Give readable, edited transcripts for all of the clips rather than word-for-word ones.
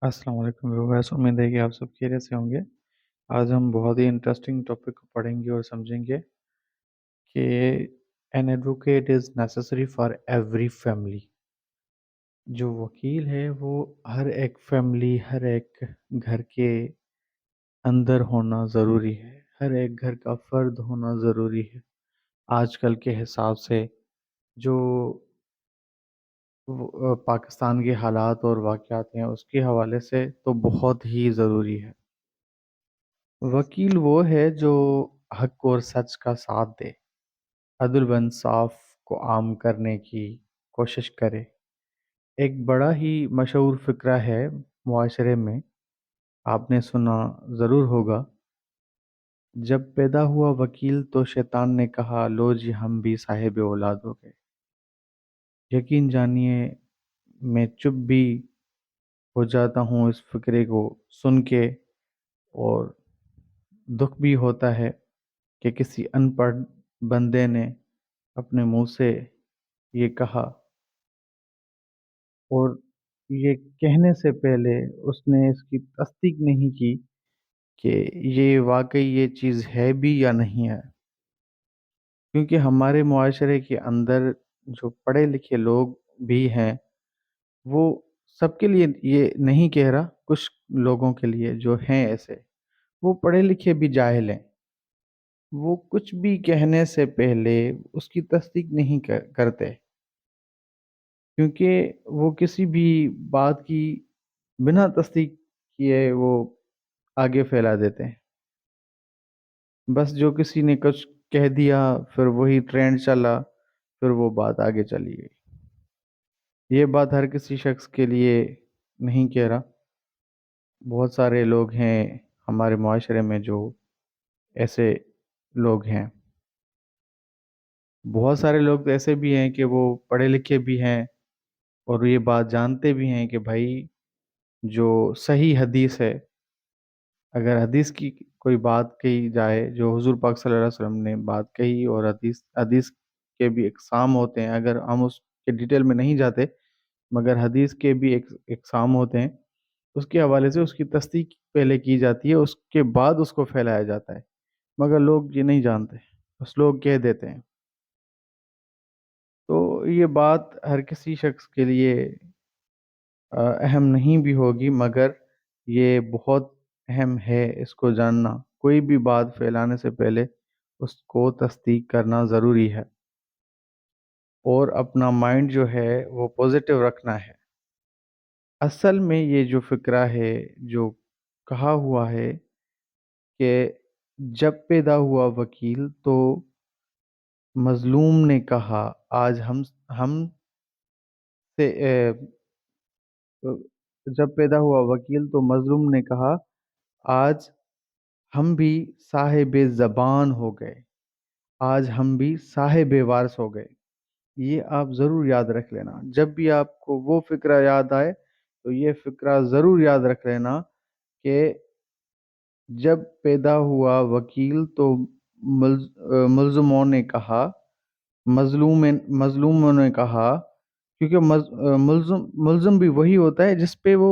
السلام علیکم ویورز، امید ہے کہ آپ سب خیریت سے ہوں گے۔ آج ہم بہت ہی انٹرسٹنگ ٹاپک کو پڑھیں گے اور سمجھیں گے کہ an advocate is necessary for every family. جو وکیل ہے وہ ہر ایک فیملی، ہر ایک گھر کے اندر ہونا ضروری ہے، ہر ایک گھر کا فرد ہونا ضروری ہے۔ آج کل کے حساب سے جو پاکستان کے حالات اور واقعات ہیں اس کے حوالے سے تو بہت ہی ضروری ہے۔ وکیل وہ ہے جو حق اور سچ کا ساتھ دے، عدل و انصاف کو عام کرنے کی کوشش کرے۔ ایک بڑا ہی مشہور فقرہ ہے معاشرے میں، آپ نے سنا ضرور ہوگا، جب پیدا ہوا وکیل تو شیطان نے کہا لو جی ہم بھی صاحب اولاد ہو گئے۔ یقین جانیے میں چپ بھی ہو جاتا ہوں اس فقرے کو سن کے، اور دکھ بھی ہوتا ہے کہ کسی ان پڑھ بندے نے اپنے منہ سے یہ کہا، اور یہ کہنے سے پہلے اس نے اس کی تصدیق نہیں کی کہ یہ واقعی یہ چیز ہے بھی یا نہیں ہے۔ کیونکہ ہمارے معاشرے کے اندر جو پڑھے لکھے لوگ بھی ہیں، وہ سب کے لیے یہ نہیں کہہ رہا، کچھ لوگوں کے لیے جو ہیں ایسے، وہ پڑھے لکھے بھی جاہل ہیں۔ وہ کچھ بھی کہنے سے پہلے اس کی تصدیق نہیں کرتے، کیونکہ وہ کسی بھی بات کی بنا تصدیق کیے وہ آگے پھیلا دیتے ہیں۔ بس جو کسی نے کچھ کہہ دیا، پھر وہی ٹرینڈ چلا، پھر وہ بات آگے چلی گئی۔ یہ بات ہر کسی شخص کے لیے نہیں کہہ رہا، بہت سارے لوگ ہیں ہمارے معاشرے میں جو ایسے لوگ ہیں۔ بہت سارے لوگ تو ایسے بھی ہیں کہ وہ پڑھے لکھے بھی ہیں اور یہ بات جانتے بھی ہیں کہ بھائی جو صحیح حدیث ہے، اگر حدیث کی کوئی بات کہی جائے، جو حضور پاک صلی اللہ علیہ وسلم نے بات کہی، اور حدیث کے بھی اقسام ہوتے ہیں، اگر ہم اس کے ڈیٹیل میں نہیں جاتے، مگر حدیث کے بھی ایک اقسام ہوتے ہیں، اس کے حوالے سے اس کی تصدیق پہلے کی جاتی ہے، اس کے بعد اس کو پھیلایا جاتا ہے۔ مگر لوگ یہ نہیں جانتے، بس لوگ کہہ دیتے ہیں۔ تو یہ بات ہر کسی شخص کے لیے اہم نہیں بھی ہوگی، مگر یہ بہت اہم ہے اس کو جاننا۔ کوئی بھی بات پھیلانے سے پہلے اس کو تصدیق کرنا ضروری ہے، اور اپنا مائنڈ جو ہے وہ پازیٹیو رکھنا ہے۔ اصل میں یہ جو فقرہ ہے، جو کہا ہوا ہے کہ جب پیدا ہوا وکیل تو مظلوم نے کہا آج ہم سے جب پیدا ہوا وکیل تو مظلوم نے کہا آج ہم بھی صاحب زبان ہو گئے، آج ہم بھی صاحب وارث ہو گئے۔ یہ آپ ضرور یاد رکھ لینا، جب بھی آپ کو وہ فقرہ یاد آئے تو یہ فقرہ ضرور یاد رکھ لینا کہ جب پیدا ہوا وکیل تو ملزموں نے کہا، مظلوموں نے کہا، کیونکہ ملزم بھی وہی ہوتا ہے جس پہ وہ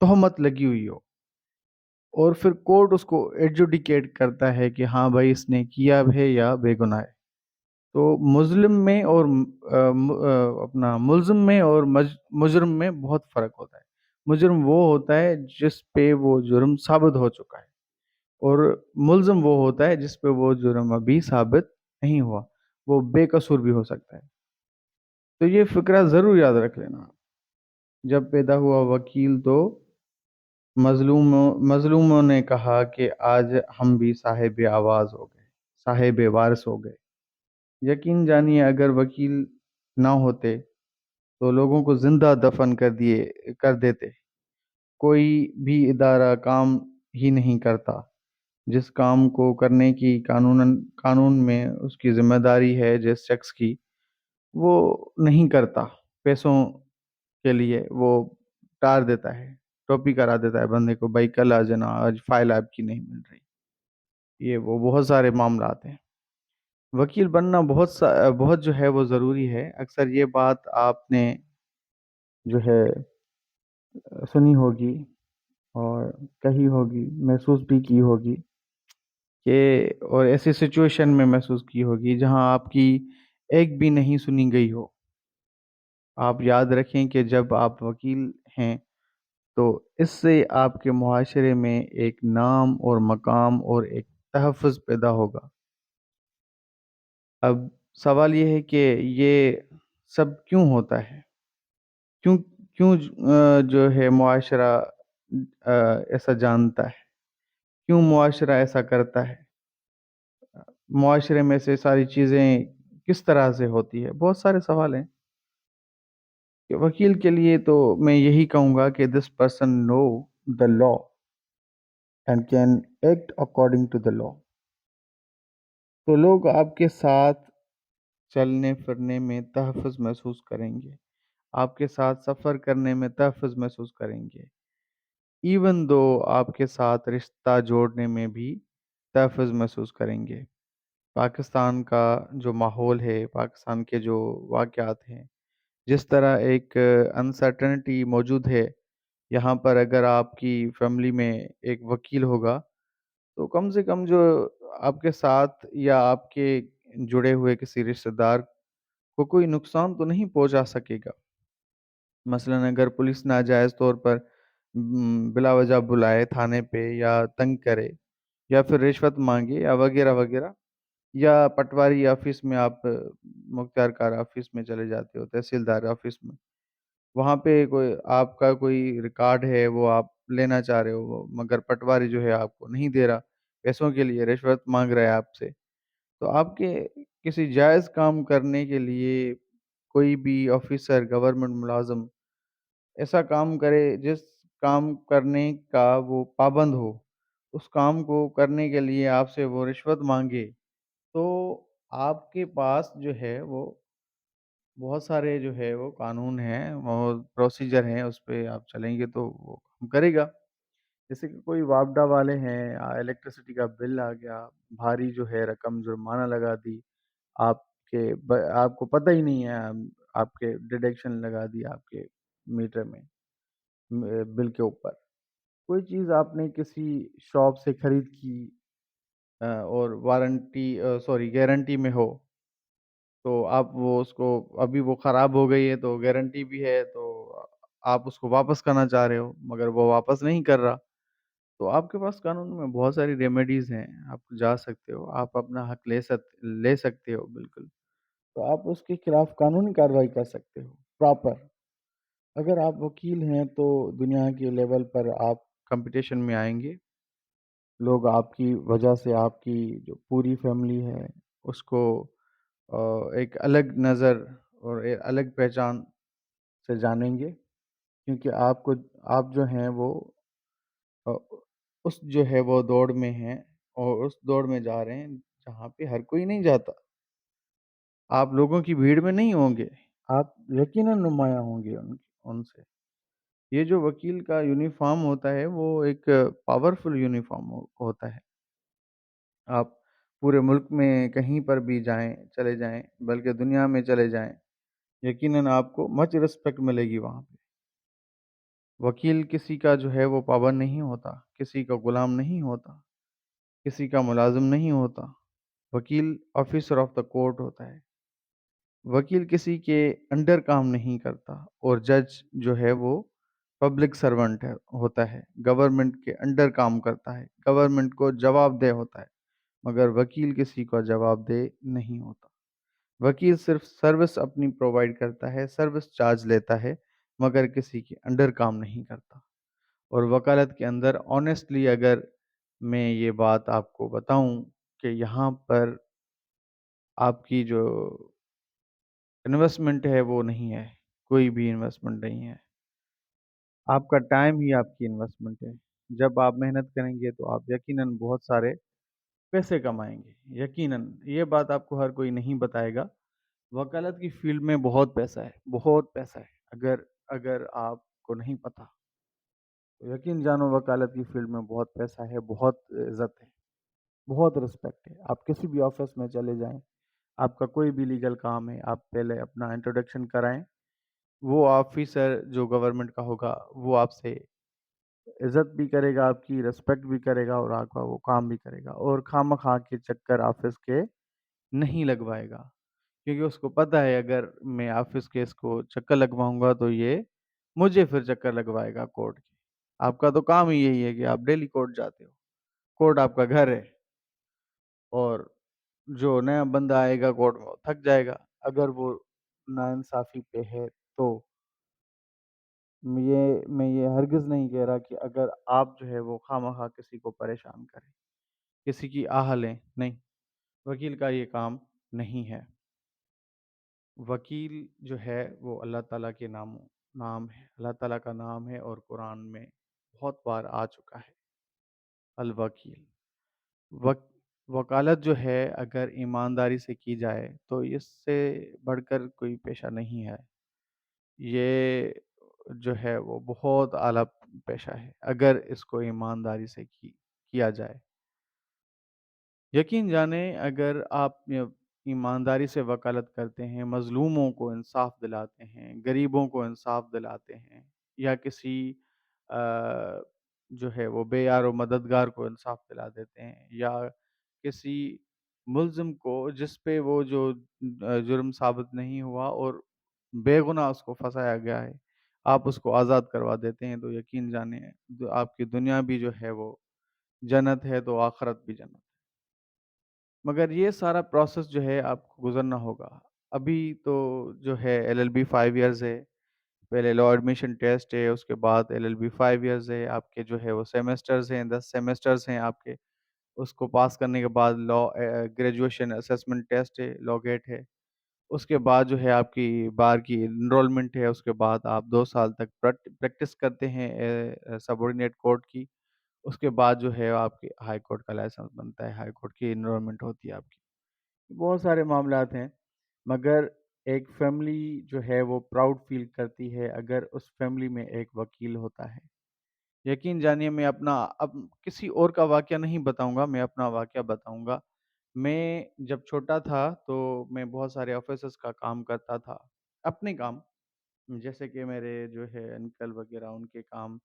تہمت لگی ہوئی ہو، اور پھر کورٹ اس کو ایڈجوڈیکیٹ کرتا ہے کہ ہاں بھائی اس نے کیا ہے یا بے گناہ ہے۔ تو مظلم میں اور اپنا ملزم میں اور مجرم میں بہت فرق ہوتا ہے۔ مجرم وہ ہوتا ہے جس پہ وہ جرم ثابت ہو چکا ہے، اور ملزم وہ ہوتا ہے جس پہ وہ جرم ابھی ثابت نہیں ہوا، وہ بے قصور بھی ہو سکتا ہے۔ تو یہ فقرہ ضرور یاد رکھ لینا، جب پیدا ہوا وکیل تو مظلوموں نے کہا کہ آج ہم بھی صاحب آواز ہو گئے، صاحب وارث ہو گئے۔ یقین جانیے اگر وکیل نہ ہوتے تو لوگوں کو زندہ دفن کر دیتے۔ کوئی بھی ادارہ کام ہی نہیں کرتا جس کام کو کرنے کی قانون میں اس کی ذمہ داری ہے جس شخص کی، وہ نہیں کرتا۔ پیسوں کے لیے وہ ٹار دیتا ہے، ٹوپی کرا دیتا ہے بندے کو، بھائی کل آ جانا، آج فائل آپ کی نہیں مل رہی۔ یہ وہ بہت سارے معاملات ہیں۔ وکیل بننا بہت جو ہے وہ ضروری ہے۔ اکثر یہ بات آپ نے جو ہے سنی ہوگی اور کہی ہوگی، محسوس بھی کی ہوگی کہ اور ایسی سچویشن میں محسوس کی ہوگی جہاں آپ کی ایک بھی نہیں سنی گئی ہو۔ آپ یاد رکھیں کہ جب آپ وکیل ہیں تو اس سے آپ کے معاشرے میں ایک نام اور مقام اور ایک تحفظ پیدا ہوگا۔ اب سوال یہ ہے کہ یہ سب کیوں ہوتا ہے؟ کیوں کیوں جو ہے معاشرہ ایسا جانتا ہے؟ کیوں معاشرہ ایسا کرتا ہے؟ معاشرے میں سے ساری چیزیں کس طرح سے ہوتی ہے؟ بہت سارے سوال ہیں کہ وکیل کے لیے تو میں یہی کہوں گا کہ this person know the law and can act according to the law. تو لوگ آپ کے ساتھ چلنے پھرنے میں تحفظ محسوس کریں گے، آپ کے ساتھ سفر کرنے میں تحفظ محسوس کریں گے، ایون دو آپ کے ساتھ رشتہ جوڑنے میں بھی تحفظ محسوس کریں گے۔ پاکستان کا جو ماحول ہے، پاکستان کے جو واقعات ہیں، جس طرح ایک انسرٹنٹی موجود ہے یہاں پر، اگر آپ کی فیملی میں ایک وکیل ہوگا تو کم سے کم جو آپ کے ساتھ یا آپ کے جڑے ہوئے کسی رشتہ دار کو کوئی نقصان تو نہیں پہنچا سکے گا۔ مثلاً اگر پولیس ناجائز طور پر بلا وجہ بلائے تھانے پہ یا تنگ کرے یا پھر رشوت مانگے یا وغیرہ وغیرہ، یا پٹواری آفس میں آپ مختار کار آفس میں چلے جاتے ہو، تحصیلدار آفس میں، وہاں پہ کوئی آپ کا کوئی ریکارڈ ہے وہ آپ لینا چاہ رہے ہو، مگر پٹواری جو ہے آپ کو نہیں دے رہا، پیسوں کے لیے رشوت مانگ رہا ہے آپ سے، تو آپ کے کسی جائز کام کرنے کے لیے کوئی بھی آفیسر، گورنمنٹ ملازم ایسا کام کرے جس کام کرنے کا وہ پابند ہو، اس کام کو کرنے کے لیے آپ سے وہ رشوت مانگے، تو آپ کے پاس جو ہے وہ بہت سارے جو ہے وہ قانون ہیں اور پروسیجر ہیں، اس پہ آپ چلیں گے تو وہ کام کرے گا۔ جیسے کہ کوئی واپڈا والے ہیں، الیکٹرسٹی کا بل آ گیا، بھاری جو ہے رقم جرمانہ لگا دی، آپ آپ کو پتہ ہی نہیں ہے، آپ کے ڈیڈکشن لگا دی آپ کے میٹر میں، بل کے اوپر۔ کوئی چیز آپ نے کسی شاپ سے خرید کی اور وارنٹی سوری گارنٹی میں ہو، تو آپ وہ اس کو ابھی وہ خراب ہو گئی ہے تو گارنٹی بھی ہے تو آپ اس کو واپس کرنا چاہ رہے ہو، مگر وہ واپس نہیں کر رہا، تو آپ کے پاس قانون میں بہت ساری ریمیڈیز ہیں، آپ جا سکتے ہو، آپ اپنا حق لے سکتے ہو بالکل، تو آپ اس کے خلاف قانونی کارروائی کر سکتے ہو پراپر۔ اگر آپ وکیل ہیں تو دنیا کے لیول پر آپ کمپٹیشن میں آئیں گے، لوگ آپ کی وجہ سے آپ کی جو پوری فیملی ہے اس کو ایک الگ نظر اور ایک الگ پہچان سے جانیں گے، کیونکہ آپ جو ہیں وہ آ، اس جو ہے وہ دوڑ میں ہیں اور اس دوڑ میں جا رہے ہیں جہاں پہ ہر کوئی نہیں جاتا۔ آپ لوگوں کی بھیڑ میں نہیں ہوں گے، آپ یقیناً نمایاں ہوں گے ان سے۔ یہ جو وکیل کا یونیفارم ہوتا ہے وہ ایک پاورفل یونیفارم ہوتا ہے۔ آپ پورے ملک میں کہیں پر بھی جائیں، چلے جائیں، بلکہ دنیا میں چلے جائیں، یقیناً آپ کو مچ رسپیکٹ ملے گی وہاں پہ۔ وکیل کسی کا جو ہے وہ پابند نہیں ہوتا، کسی کا غلام نہیں ہوتا، کسی کا ملازم نہیں ہوتا۔ وکیل آفیسر آف دا کورٹ ہوتا ہے۔ وکیل کسی کے انڈر کام نہیں کرتا، اور جج جو ہے وہ پبلک سرونٹ ہوتا ہے، گورنمنٹ کے انڈر کام کرتا ہے، گورنمنٹ کو جواب دہ ہوتا ہے، مگر وکیل کسی کو جواب دہ نہیں ہوتا۔ وکیل صرف سروس اپنی پرووائڈ کرتا ہے، سروس چارج لیتا ہے، مگر کسی کے انڈر کام نہیں کرتا۔ اور وکالت کے اندر آنیسٹلی اگر میں یہ بات آپ کو بتاؤں کہ یہاں پر آپ کی جو انویسٹمنٹ ہے وہ نہیں ہے، کوئی بھی انویسٹمنٹ نہیں ہے، آپ کا ٹائم ہی آپ کی انویسٹمنٹ ہے۔ جب آپ محنت کریں گے تو آپ یقیناً بہت سارے پیسے کمائیں گے، یقیناً یہ بات آپ کو ہر کوئی نہیں بتائے گا۔ وکالت کی فیلڈ میں بہت پیسہ ہے، بہت پیسہ ہے، اگر آپ کو نہیں پتا تو یقین جانو وکالت کی فیلڈ میں بہت پیسہ ہے، بہت عزت ہے، بہت رسپیکٹ ہے۔ آپ کسی بھی آفس میں چلے جائیں، آپ کا کوئی بھی لیگل کام ہے، آپ پہلے اپنا انٹروڈکشن کرائیں، وہ آفیسر جو گورنمنٹ کا ہوگا وہ آپ سے عزت بھی کرے گا، آپ کی رسپیکٹ بھی کرے گا اور آپ کا وہ کام بھی کرے گا، اور خواہ مخواہ کے چکر آفس کے نہیں لگوائے گا، کیونکہ اس کو پتہ ہے اگر میں آفس کے اس کو چکر لگواؤں گا تو یہ مجھے پھر چکر لگوائے گا کورٹ کے۔ آپ کا تو کام ہی یہی ہے کہ آپ ڈیلی کورٹ جاتے ہو، کورٹ آپ کا گھر ہے، اور جو نیا بندہ آئے گا کورٹ میں وہ تھک جائے گا اگر وہ ناانصافی پہ ہے تو۔ میں یہ ہرگز نہیں کہہ رہا کہ اگر آپ جو ہے وہ خواہ مخواہ کسی کو پریشان کریں، کسی کی آہ لیں، نہیں، وکیل کا یہ کام نہیں ہے۔ وکیل جو ہے وہ اللہ تعالیٰ کے نام ہے، اللہ تعالیٰ کا نام ہے، اور قرآن میں بہت بار آ چکا ہے الوکیل۔ وکالت جو ہے اگر ایمانداری سے کی جائے تو اس سے بڑھ کر کوئی پیشہ نہیں ہے، یہ جو ہے وہ بہت اعلیٰ پیشہ ہے اگر اس کو ایمانداری سے کیا جائے۔ یقین جانیں اگر آپ ایمانداری سے وکالت کرتے ہیں، مظلوموں کو انصاف دلاتے ہیں، غریبوں کو انصاف دلاتے ہیں، یا کسی آ، جو ہے وہ بے یار و مددگار کو انصاف دلا دیتے ہیں، یا کسی ملزم کو جس پہ وہ جو جرم ثابت نہیں ہوا اور بے گناہ اس کو پھنسایا گیا ہے، آپ اس کو آزاد کروا دیتے ہیں، تو یقین جانیں آپ کی دنیا بھی جو ہے وہ جنت ہے تو آخرت بھی جنت۔ مگر یہ سارا پروسیس جو ہے آپ کو گزرنا ہوگا۔ ابھی تو جو ہے ایل ایل بی 5 ایئرز ہے، پہلے لا ایڈمیشن ٹیسٹ ہے، اس کے بعد ایل ایل بی 5 ایئرز ہے، آپ کے جو ہے وہ سیمسٹرز ہیں، 10 سیمسٹرز ہیں آپ کے، اس کو پاس کرنے کے بعد لا گریجویشن اسسمنٹ ٹیسٹ ہے، لا گیٹ ہے، اس کے بعد جو ہے آپ کی بار کی انرولمنٹ ہے، اس کے بعد آپ 2 سال تک پریکٹس کرتے ہیں سب آرڈینیٹ کورٹ کی، اس کے بعد جو ہے آپ کے ہائی کورٹ کا لائسنس بنتا ہے، ہائی کورٹ کی انرولمنٹ ہوتی ہے آپ کی۔ بہت سارے معاملات ہیں، مگر ایک فیملی جو ہے وہ پراؤڈ فیل کرتی ہے اگر اس فیملی میں ایک وکیل ہوتا ہے۔ یقین جانیے میں اپنا اب کسی اور کا واقعہ نہیں بتاؤں گا، میں اپنا واقعہ بتاؤں گا۔ میں جب چھوٹا تھا تو میں بہت سارے آفیسز کا کام کرتا تھا، اپنے کام، جیسے کہ میرے جو ہے انکل وغیرہ ان کے کام،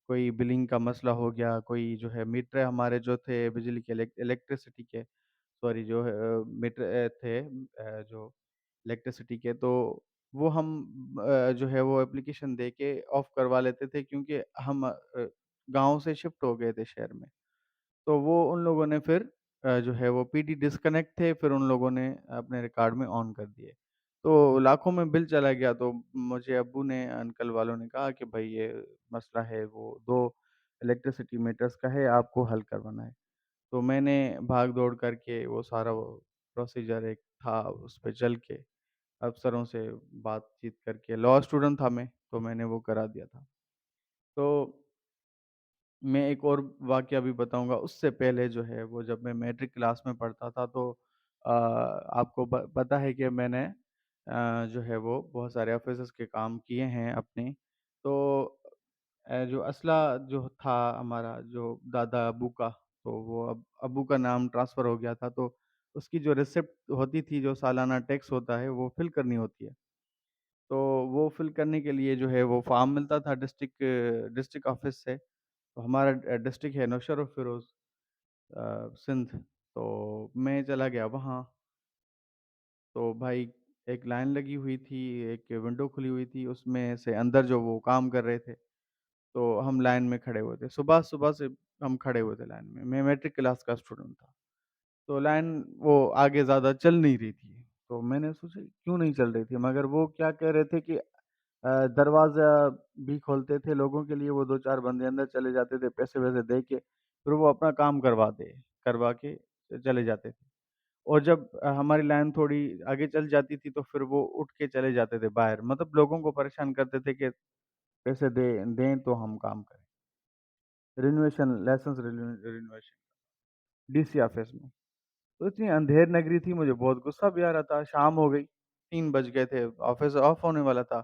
کوئی بلنگ کا مسئلہ ہو گیا، کوئی جو ہے میٹر ہمارے جو تھے بجلی کے الیکٹریسٹی کے، سوری جو ہے میٹر تھے جو الیکٹریسٹی کے، تو وہ ہم جو ہے وہ اپلیکیشن دے کے آف کروا لیتے تھے، کیونکہ ہم گاؤں سے شفٹ ہو گئے تھے شہر میں، تو وہ ان لوگوں نے پھر جو ہے وہ پی ڈی ڈسکنیکٹ تھے، پھر ان لوگوں نے اپنے ریکارڈ میں آن کر دیے، تو لاکھوں میں بل چلا گیا، تو مجھے ابو نے انکل والوں نے کہا کہ بھائی یہ مسئلہ ہے، وہ 2 الیکٹریسٹی میٹرز کا ہے، آپ کو حل کروانا ہے۔ تو میں نے بھاگ دوڑ کر کے وہ سارا وہ پروسیجر ایک تھا اس پہ چل کے افسروں سے بات چیت کر کے، لاء اسٹوڈنٹ تھا میں، تو میں نے وہ کرا دیا تھا۔ تو میں ایک اور واقعہ بھی بتاؤں گا، اس سے پہلے جو ہے وہ جب میں میٹرک کلاس میں پڑھتا تھا تو آ، آپ کو پتہ ہے کہ میں نے جو ہے وہ بہت سارے آفیسز کے کام کیے ہیں اپنے، تو جو اسلحہ جو تھا ہمارا جو دادا ابو کا، تو وہ ابو کا نام ٹرانسفر ہو گیا تھا، تو اس کی جو ریسپٹ ہوتی تھی، جو سالانہ ٹیکس ہوتا ہے وہ فل کرنی ہوتی ہے، تو وہ فل کرنے کے لیے جو ہے وہ فارم ملتا تھا ڈسٹرکٹ آفس سے، تو ہمارا ڈسٹرکٹ ہے نوشہر و فیروز سندھ، تو میں چلا گیا وہاں، تو بھائی ایک لائن لگی ہوئی تھی، ایک ونڈو کھلی ہوئی تھی، اس میں سے اندر جو وہ کام کر رہے تھے، تو ہم لائن میں کھڑے ہوئے تھے، صبح صبح سے ہم کھڑے ہوئے تھے لائن میں میٹرک کلاس کا اسٹوڈنٹ تھا، تو لائن وہ آگے زیادہ چل نہیں رہی تھی، تو میں نے سوچا کیوں نہیں چل رہی تھی، مگر وہ کیا کہہ رہے تھے کہ دروازہ بھی کھولتے تھے لوگوں کے لیے، وہ 2 4 بندے اندر چلے جاتے تھے پیسے ویسے دے کے، پھر وہ اپنا کام کروا کے چلے جاتے تھے، اور جب ہماری لائن تھوڑی آگے چل جاتی تھی تو پھر وہ اٹھ کے چلے جاتے تھے باہر، مطلب لوگوں کو پریشان کرتے تھے کہ پیسے دیں تو ہم کام کریں، licence renovation D C office میں، تو اتنی اندھیر نگری تھی، مجھے بہت غصہ بھی آ رہا تھا، شام ہو گئی، 3 بج گئے تھے، آفس آف ہونے والا تھا،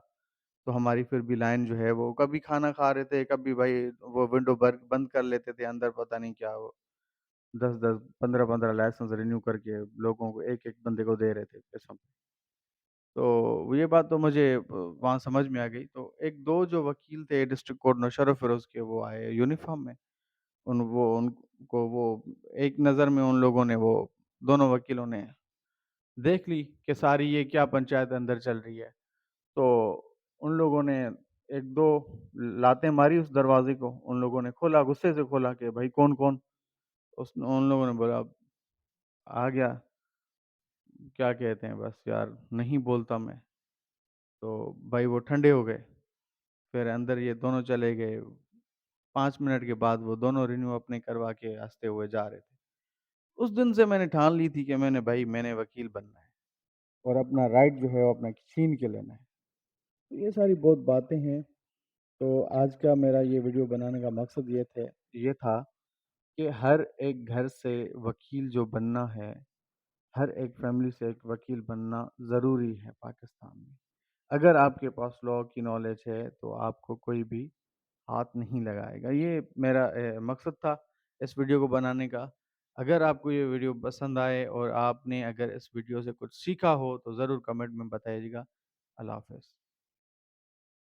تو ہماری پھر بھی لائن جو ہے وہ کبھی کھانا کھا رہے تھے، کبھی بھائی وہ ونڈو بند کر لیتے تھے، اندر پتہ نہیں کیا وہ 10 10 15 15 لائسنس رینیو کر کے لوگوں کو ایک ایک بندے کو دے رہے تھے پیسوں پہ۔ تو یہ بات تو مجھے وہاں سمجھ میں آ گئی۔ تو ایک دو جو وکیل تھے ڈسٹرکٹ کورٹ نوشہر و فیروز کے، وہ آئے یونیفارم میں، ان کو وہ ایک نظر میں ان لوگوں نے، وہ دونوں وکیلوں نے دیکھ لی کہ ساری یہ کیا پنچایت اندر چل رہی ہے۔ تو ان لوگوں نے ایک دو لاتیں ماری اس دروازے کو، ان لوگوں نے کھولا، غصے سے کھولا کہ بھائی کون کون؟ ان لوگوں نے بولا آ گیا، کیا کہتے ہیں، بس یار نہیں بولتا میں۔ تو بھائی وہ ٹھنڈے ہو گئے، پھر اندر یہ دونوں چلے گئے۔ 5 منٹ کے بعد وہ دونوں رینیو اپنے کروا کے ہنستے ہوئے جا رہے تھے۔ اس دن سے میں نے ٹھان لی تھی کہ میں نے وکیل بننا ہے اور اپنا رائٹ جو ہے وہ اپنا چھین کے لینا ہے۔ تو یہ ساری بہت باتیں ہیں۔ تو آج کا میرا یہ ویڈیو بنانے کا مقصد یہ تھا کہ ہر ایک گھر سے وکیل جو بننا ہے، ہر ایک فیملی سے ایک وکیل بننا ضروری ہے پاکستان میں۔ اگر آپ کے پاس لاء کی نالج ہے تو آپ کو کوئی بھی ہاتھ نہیں لگائے گا۔ یہ میرا مقصد تھا اس ویڈیو کو بنانے کا۔ اگر آپ کو یہ ویڈیو پسند آئے اور آپ نے اگر اس ویڈیو سے کچھ سیکھا ہو تو ضرور کمنٹ میں بتائیے گا۔ اللہ حافظ۔